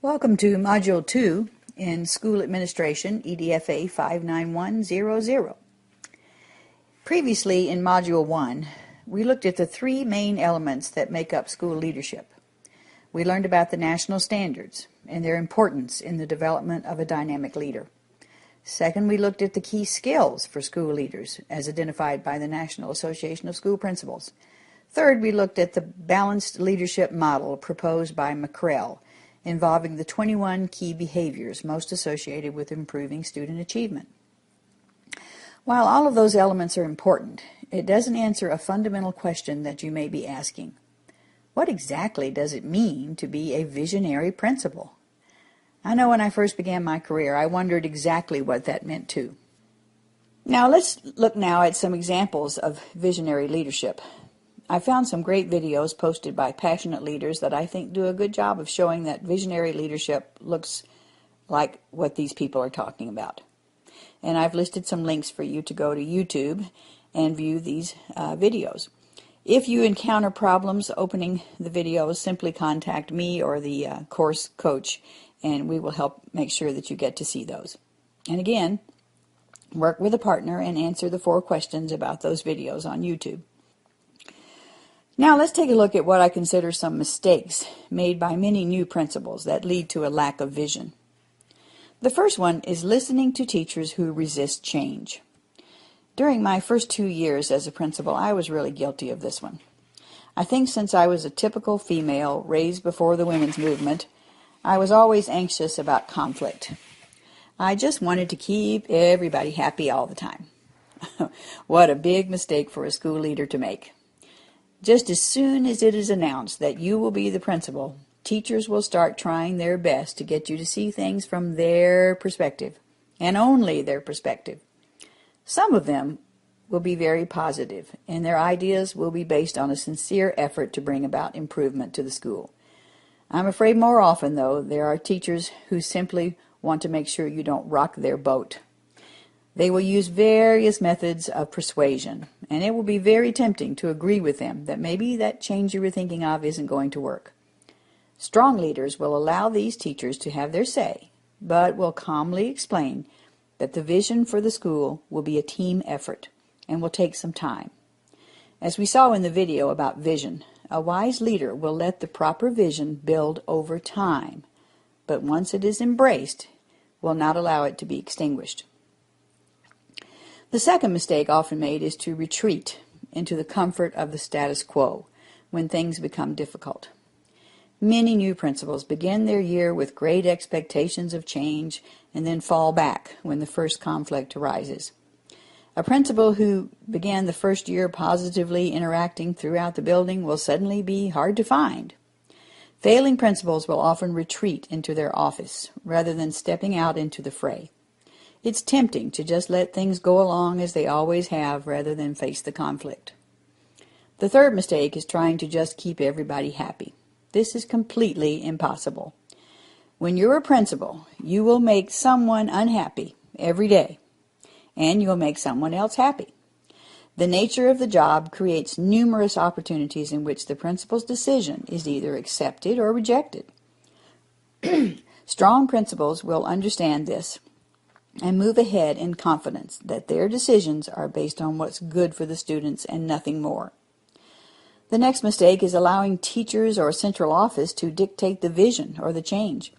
Welcome to Module 2 in School Administration, EDFA 59100. Previously in Module 1, we looked at the three main elements that make up school leadership. We learned about the national standards and their importance in the development of a dynamic leader. Second, we looked at the key skills for school leaders as identified by the National Association of School Principals. Third, we looked at the balanced leadership model proposed by McCrell, involving the 21 key behaviors most associated with improving student achievement. While all of those elements are important, it doesn't answer a fundamental question that you may be asking. What exactly does it mean to be a visionary principal? I know when I first began my career, I wondered exactly what that meant too. Now let's look now at some examples of visionary leadership. I found some great videos posted by passionate leaders that I think do a good job of showing that visionary leadership looks like what these people are talking about. And I've listed some links for you to go to YouTube and view these videos. If you encounter problems opening the videos, simply contact me or the course coach, and we will help make sure that you get to see those. And again, work with a partner and answer the 4 questions about those videos on YouTube. Now let's take a look at what I consider some mistakes made by many new principals that lead to a lack of vision. The first one is listening to teachers who resist change. During my first 2 years as a principal, I was really guilty of this one. I think since I was a typical female raised before the women's movement, I was always anxious about conflict. I just wanted to keep everybody happy all the time. What a big mistake for a school leader to make. Just as soon as it is announced that you will be the principal, teachers will start trying their best to get you to see things from their perspective, and only their perspective. Some of them will be very positive, and their ideas will be based on a sincere effort to bring about improvement to the school. I'm afraid more often, though, there are teachers who simply want to make sure you don't rock their boat. They will use various methods of persuasion, and it will be very tempting to agree with them that maybe that change you were thinking of isn't going to work. Strong leaders will allow these teachers to have their say, but will calmly explain that the vision for the school will be a team effort and will take some time. As we saw in the video about vision, a wise leader will let the proper vision build over time, but once it is embraced, will not allow it to be extinguished. The second mistake often made is to retreat into the comfort of the status quo when things become difficult. Many new principals begin their year with great expectations of change and then fall back when the first conflict arises. A principal who began the first year positively interacting throughout the building will suddenly be hard to find. Failing principals will often retreat into their office rather than stepping out into the fray. It's tempting to just let things go along as they always have rather than face the conflict. The third mistake is trying to just keep everybody happy. This is completely impossible. When you're a principal, you will make someone unhappy every day, and you'll make someone else happy. The nature of the job creates numerous opportunities in which the principal's decision is either accepted or rejected. Strong principals will understand this and move ahead in confidence that their decisions are based on what's good for the students and nothing more. The next mistake is allowing teachers or central office to dictate the vision or the change.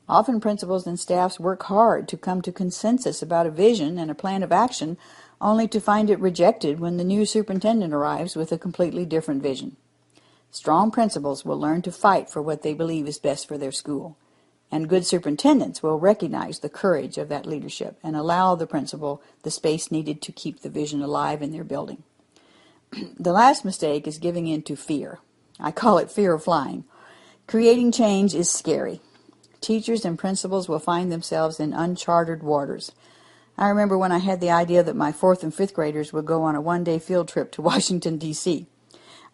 Often principals and staffs work hard to come to consensus about a vision and a plan of action, only to find it rejected when the new superintendent arrives with a completely different vision. Strong principals will learn to fight for what they believe is best for their school. And good superintendents will recognize the courage of that leadership and allow the principal the space needed to keep the vision alive in their building. The last mistake is giving in to fear. I call it fear of flying. Creating change is scary. Teachers and principals will find themselves in uncharted waters. I remember when I had the idea that my 4th and 5th graders would go on a one-day field trip to Washington, D.C.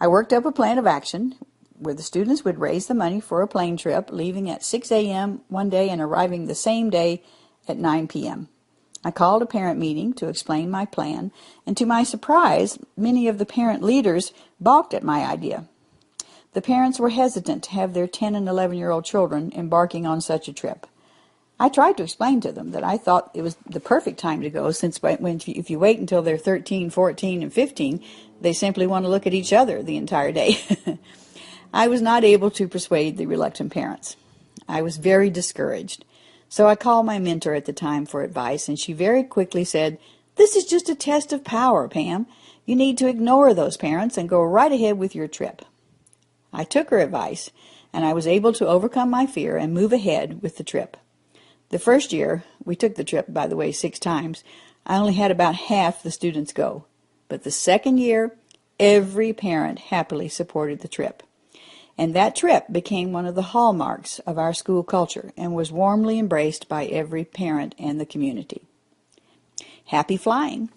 I worked up a plan of action where the students would raise the money for a plane trip, leaving at 6 a.m. one day and arriving the same day at 9 p.m. I called a parent meeting to explain my plan, and to my surprise, many of the parent leaders balked at my idea. The parents were hesitant to have their 10 and 11-year-old children embarking on such a trip. I tried to explain to them that I thought it was the perfect time to go, since if you wait until they're 13, 14, and 15, they simply want to look at each other the entire day. I was not able to persuade the reluctant parents. I was very discouraged. So I called my mentor at the time for advice, and she very quickly said, "This is just a test of power, Pam. You need to ignore those parents and go right ahead with your trip." I took her advice, and I was able to overcome my fear and move ahead with the trip. The first year, we took the trip, by the way, 6 times, I only had about half the students go. But the second year, every parent happily supported the trip. And that trip became one of the hallmarks of our school culture and was warmly embraced by every parent and the community. Happy flying!